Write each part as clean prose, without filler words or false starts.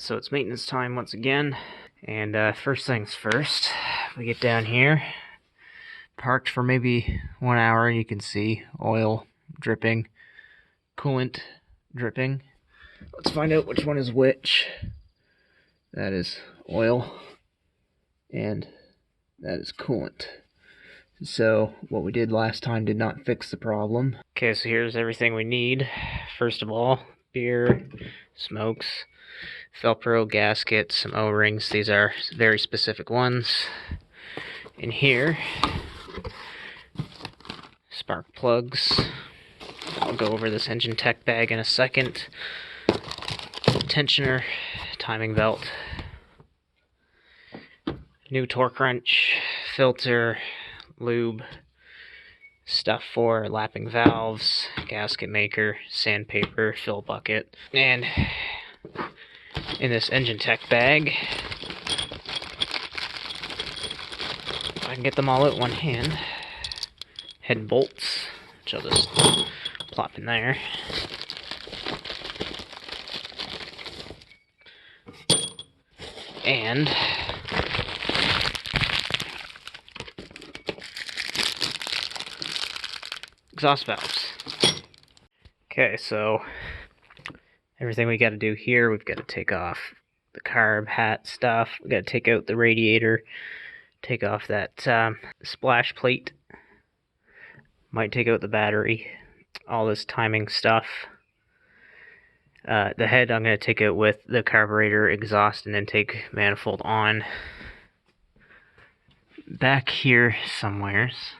so it's maintenance time once again. And first things first, we get down here, parked for maybe 1 hour. You can see oil dripping, coolant dripping. Let's find out which one is which. That is oil, and that is coolant. So what we did last time did not fix the problem. Okay, so here's everything we need. First of all, beer, smokes, Velcro, gasket, some O-rings. These are very specific ones. In here, spark plugs. I'll go over this engine tech bag in a second. Tensioner, timing belt, new torque wrench, filter, lube, stuff for lapping valves, gasket maker, sandpaper, fill bucket, and in this engine tech bag, if I can get them all out one hand, head bolts, which I'll just plop in there, and exhaust valves. Okay, so everything we got to do here, we've got to take off the carb hat stuff, we got to take out the radiator, take off that splash plate, might take out the battery, all this timing stuff. The head I'm going to take out with the carburetor, exhaust, and intake manifold on. Back here somewheres,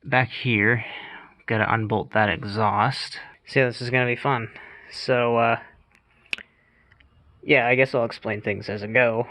back here, got to unbolt that exhaust. See, this is going to be fun. So, yeah, I guess I'll explain things as I go.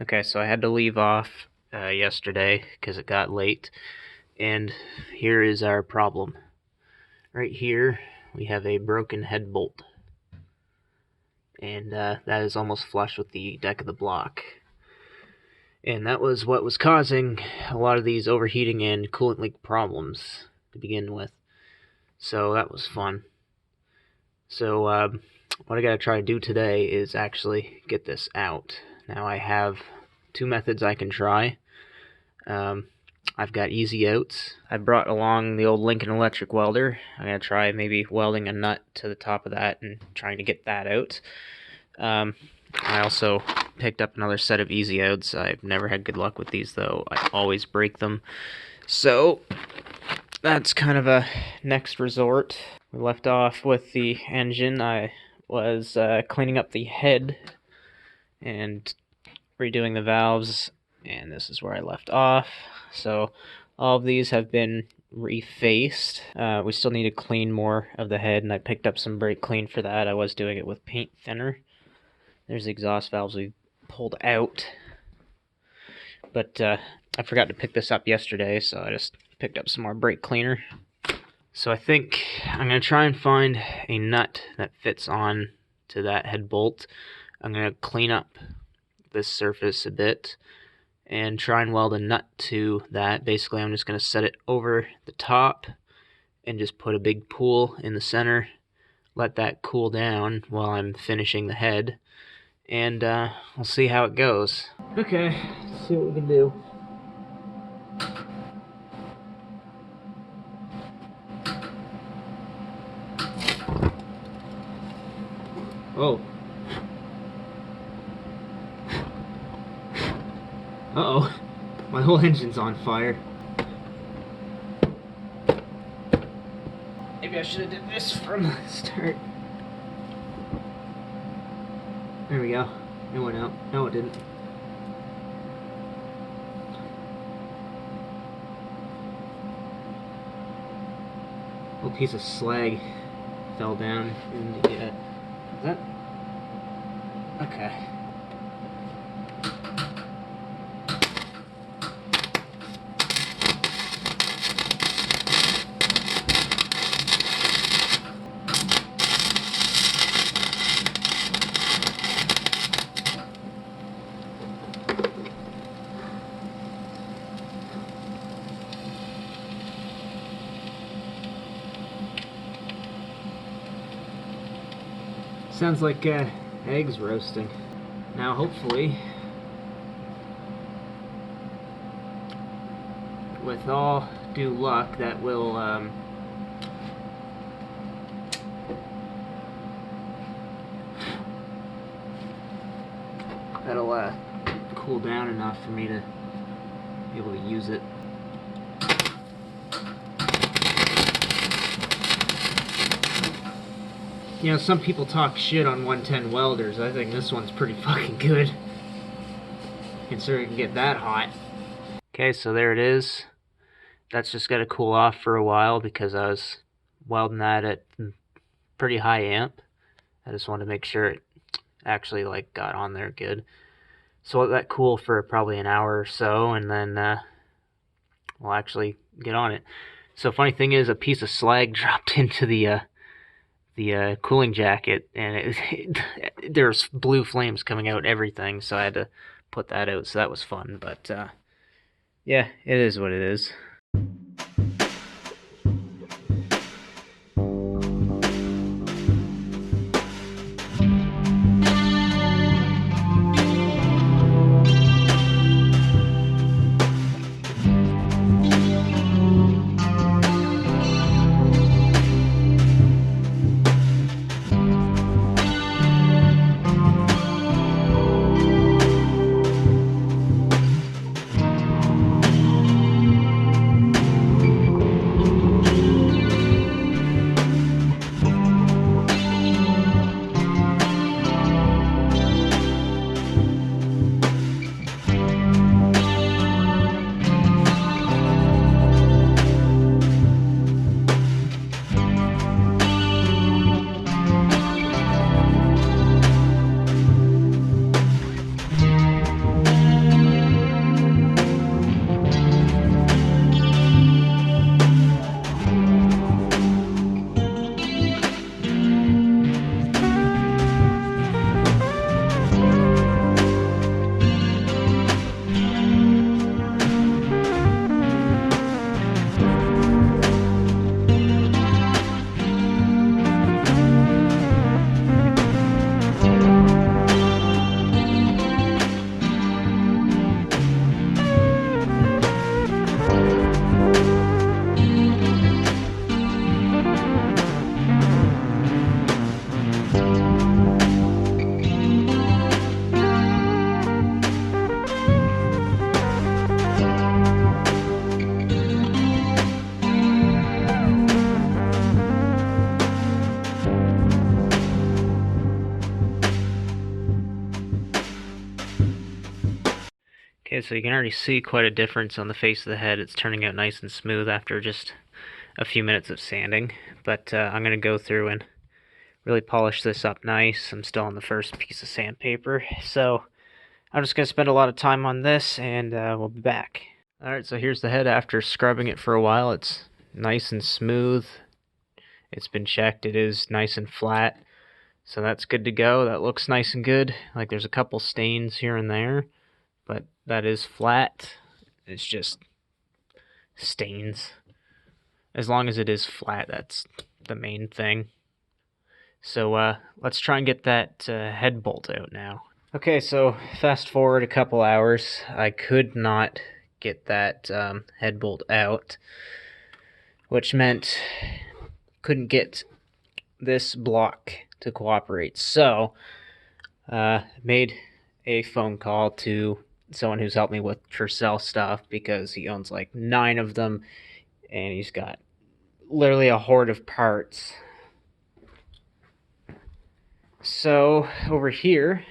Okay, so I had to leave off yesterday because it got late, and here is our problem. Right here, we have a broken head bolt, and that is almost flush with the deck of the block. And that was what was causing a lot of these overheating and coolant leak problems to begin with. So that was fun. So what I gotta try to do today is actually get this out. Now I have two methods I can try. I've got easy outs. I brought along the old Lincoln electric welder. I'm gonna try maybe welding a nut to the top of that and trying to get that out. I also picked up another set of easy outs. I've never had good luck with these though. I always break them. So that's kind of a next resort. We left off with the engine. I was cleaning up the head and redoing the valves, and this is where I left off. So all of these have been refaced. We still need to clean more of the head, and I picked up some brake clean for that. I was doing it with paint thinner. There's the exhaust valves we pulled out, but I forgot to pick this up yesterday, so I just picked up some more brake cleaner. So I think I'm going to try and find a nut that fits on to that head bolt. I'm going to clean up this surface a bit and try and weld a nut to that. Basically, I'm just going to set it over the top and just put a big pool in the center, let that cool down while I'm finishing the head, and we'll see how it goes. Okay, let's see what we can do. Oh. Uh-oh. My whole engine's on fire. Maybe I should have did this from the start. There we go. It went out. No, it didn't. A little piece of slag fell down in the... is that... Okay. Sounds like eggs roasting. Now hopefully, with all due luck, that will that'll cool down enough for me to be able to use it. You know, some people talk shit on 110 welders. I think this one's pretty fucking good, considering it can get that hot. Okay, so there it is. That's just got to cool off for a while because I was welding that at pretty high amp. I just wanted to make sure it actually like got on there good. So let that cool for probably an hour or so, and then we'll actually get on it. So funny thing is, a piece of slag dropped into the cooling jacket, and there's blue flames coming out everything, so I had to put that out, so that was fun. But yeah, it is what it is. Okay, so you can already see quite a difference on the face of the head. It's turning out nice and smooth after just a few minutes of sanding. But I'm going to go through and really polish this up nice. I'm still on the first piece of sandpaper, so I'm just going to spend a lot of time on this, and we'll be back. Alright, so here's the head after scrubbing it for a while. It's nice and smooth. It's been checked. It is nice and flat. So that's good to go. That looks nice and good. Like there's a couple stains here and there, but that is flat. It's just stains. As long as it is flat, that's the main thing. So let's try and get that head bolt out now. Okay, so fast forward a couple hours. I could not get that head bolt out, which meant couldn't get this block to cooperate. So made a phone call to someone who's helped me with Tercel stuff, because he owns like 9 of them, and he's got literally a horde of parts. So over here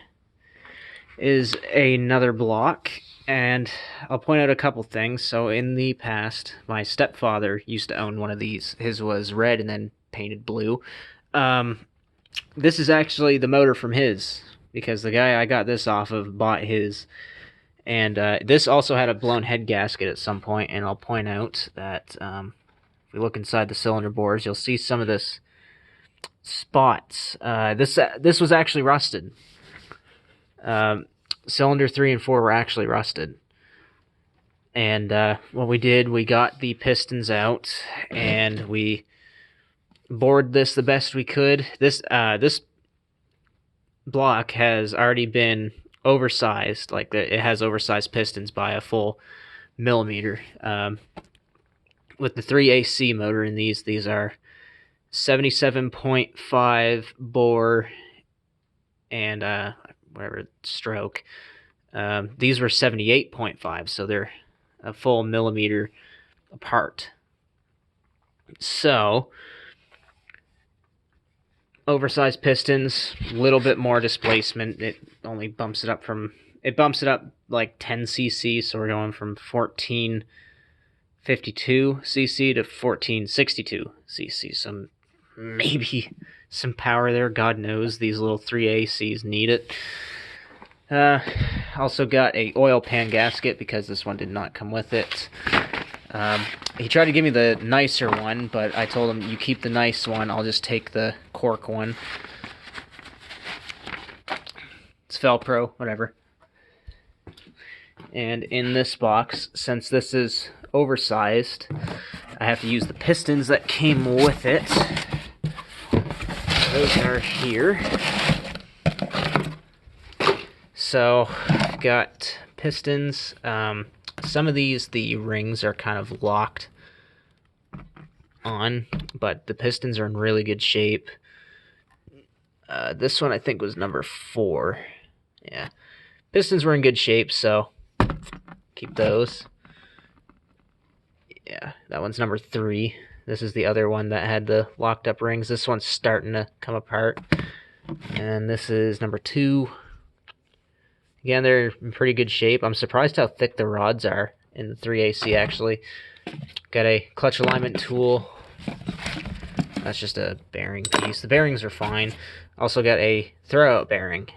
is another block, and I'll point out a couple things. So in the past, my stepfather used to own one of these. His was red and then painted blue. This is actually the motor from his, because the guy I got this off of bought his. And this also had a blown head gasket at some point, and I'll point out that if we look inside the cylinder bores, you'll see some of this spots. This was actually rusted. Cylinder 3 and 4 were actually rusted. And what we did, we got the pistons out, and we bored this the best we could. This block has already been oversized. Like, it has oversized pistons by a full millimeter. With the 3AC motor in these are 77.5 bore and whatever stroke. These were 78.5, so they're a full millimeter apart. So oversized pistons, a little bit more displacement. It only bumps it up like 10 cc, so we're going from 1452 cc to 1462 cc. So maybe some power there, God knows. These little 3ACs need it. Also got a oil pan gasket, because this one did not come with it. He tried to give me the nicer one, but I told him, you keep the nice one, I'll just take the cork one. It's Velcro, whatever. And in this box, since this is oversized, I have to use the pistons that came with it. Those are here. So, I've got pistons. Some of these, the rings are kind of locked on, but the pistons are in really good shape. This one I think was number 4. Yeah. Pistons were in good shape, so keep those. Yeah, that one's number 3. This is the other one that had the locked up rings. This one's starting to come apart. And this is number 2. Again, they're in pretty good shape. I'm surprised how thick the rods are in the 3AC, actually. Got a clutch alignment tool. That's just a bearing piece. The bearings are fine. Also got a throwout bearing,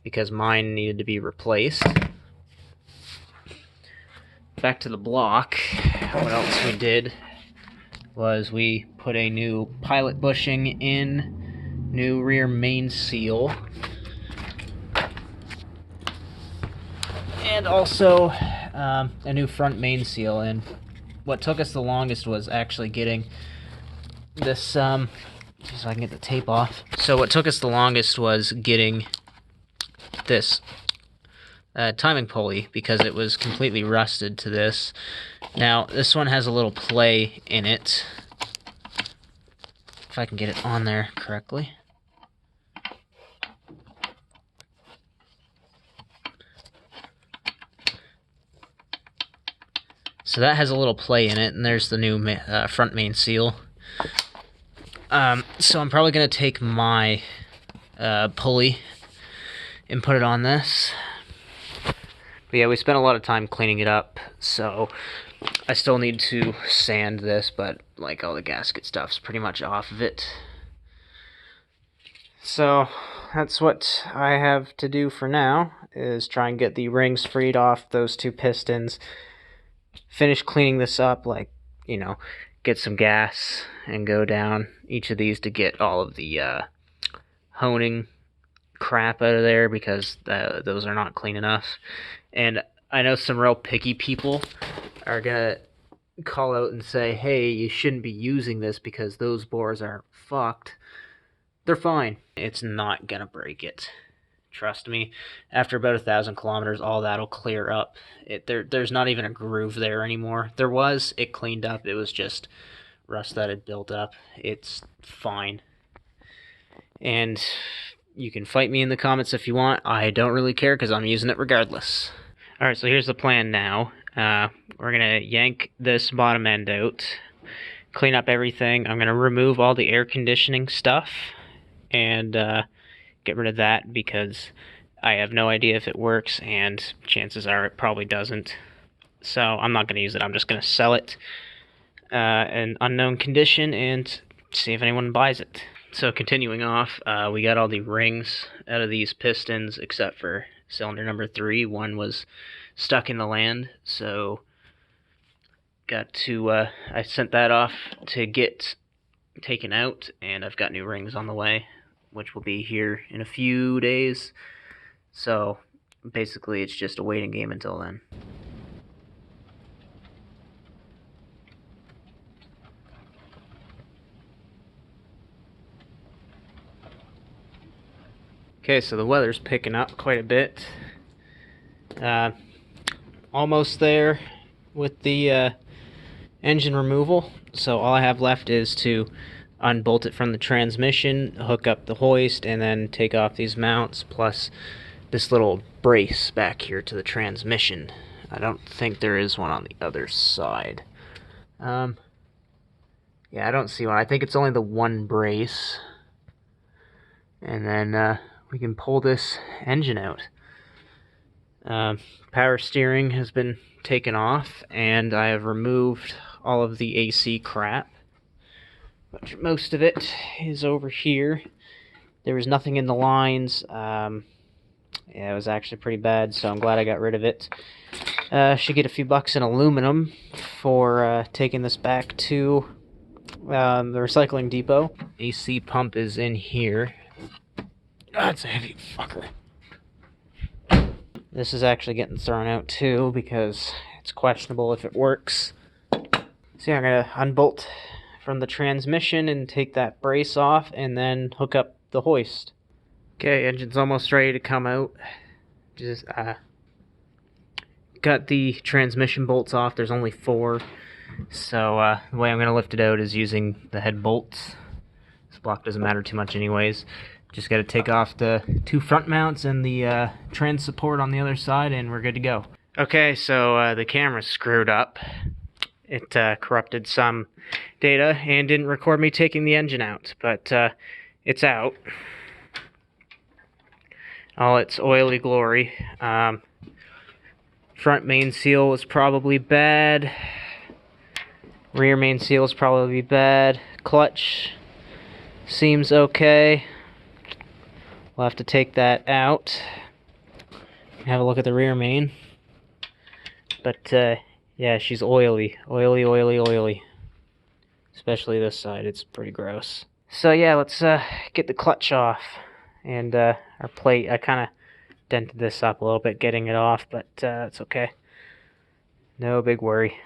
because mine needed to be replaced. Back to the block. What else we did was we put a new pilot bushing in, new rear main seal, and also a new front main seal. And what took us the longest was actually getting this, so I can get the tape off. So what took us the longest was getting this timing pulley, because it was completely rusted to this. Now, this one has a little play in it, if I can get it on there correctly. So that has a little play in it, and there's the new front main seal. So I'm probably going to take my pulley and put it on this. But yeah, we spent a lot of time cleaning it up, so I still need to sand this, but like all the gasket stuff's pretty much off of it. So that's what I have to do for now, is try and get the rings freed off those two pistons, finish cleaning this up, like, you know, get some gas and go down each of these to get all of the honing crap out of there, because those are not clean enough. And I know some real picky people are gonna call out and say, hey, you shouldn't be using this because those bores are fucked. They're fine. It's not gonna break it. Trust me, after about 1,000 kilometers, all that'll clear up. There's not even a groove there anymore. There was, it cleaned up, it was just rust that had built up. It's fine. And you can fight me in the comments if you want. I don't really care because I'm using it regardless. Alright, so here's the plan now. We're going to yank this bottom end out, clean up everything. I'm going to remove all the air conditioning stuff and get rid of that because I have no idea if it works, and chances are it probably doesn't. So I'm not going to use it. I'm just going to sell it in unknown condition and see if anyone buys it. So continuing off, we got all the rings out of these pistons except for cylinder number 3. One was stuck in the land, so got to I sent that off to get taken out, and I've got new rings on the way, which will be here in a few days. So basically it's just a waiting game until then. Okay, so the weather's picking up quite a bit. Almost there with the engine removal. So all I have left is to unbolt it from the transmission, hook up the hoist, and then take off these mounts, plus this little brace back here to the transmission. I don't think there is one on the other side. Yeah, I don't see one. I think it's only the one brace. And then we can pull this engine out. Power steering has been taken off, and I have removed all of the AC crap. But most of it is over here. There was nothing in the lines. Yeah, it was actually pretty bad, so I'm glad I got rid of it. Should get a few bucks in aluminum for taking this back to the recycling depot. AC pump is in here. That's a heavy fucker. This is actually getting thrown out too because it's questionable if it works. So yeah, I'm going to unbolt from the transmission and take that brace off and then hook up the hoist. Okay, engine's almost ready to come out. Just got the transmission bolts off. There's only 4. So the way I'm going to lift it out is using the head bolts. This block doesn't matter too much anyways. Just got to take off the 2 front mounts and the trans support on the other side, and we're good to go. Okay, so the camera's screwed up. It corrupted some data and didn't record me taking the engine out, but it's out. All its oily glory. Front main seal was probably bad. Rear main seal is probably bad. Clutch seems okay. We'll have to take that out. Have a look at the rear main. But, yeah, she's oily. Oily, oily, oily. Especially this side, it's pretty gross. So, yeah, let's get the clutch off. And our plate, I kind of dented this up a little bit getting it off, but it's okay. No big worry.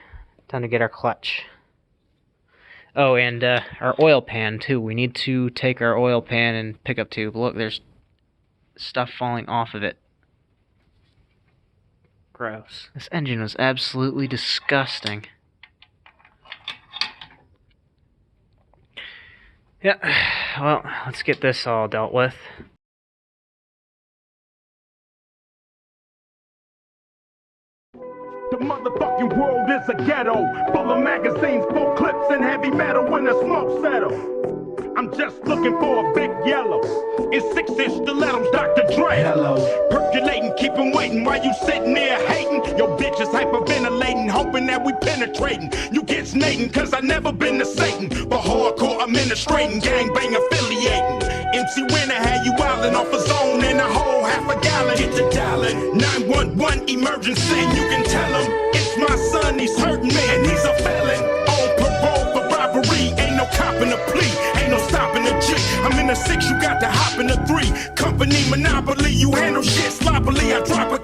Time to get our clutch. Oh, and our oil pan, too. We need to take our oil pan and pickup tube. Look, there's stuff falling off of it. Gross. This engine was absolutely disgusting. Yeah, well, let's get this all dealt with. The motherfucking world is a ghetto, full of magazines, full clips, and heavy metal when the smoke settles. I'm just looking for a big yellow. It's 6-inch stilettos, Dr. Dre. Hello. Percolating, keep 'em waiting while you sitting there hating. Your bitch is hyperventilating, hoping that we penetrating. You get snating, cause I never been to Satan. But hardcore administrating, gangbang affiliating. MC Winner had you wildin' off a zone and a whole half a gallon. Get the dialing, 911 emergency. You can tell him, it's my son, he's hurting me and he's a felon. On parole for robbery, ain't no copping a plea, ain't no stopping a G. I'm in the 6, you got to hop in the 3. Company monopoly, you handle shit sloppily. I drop a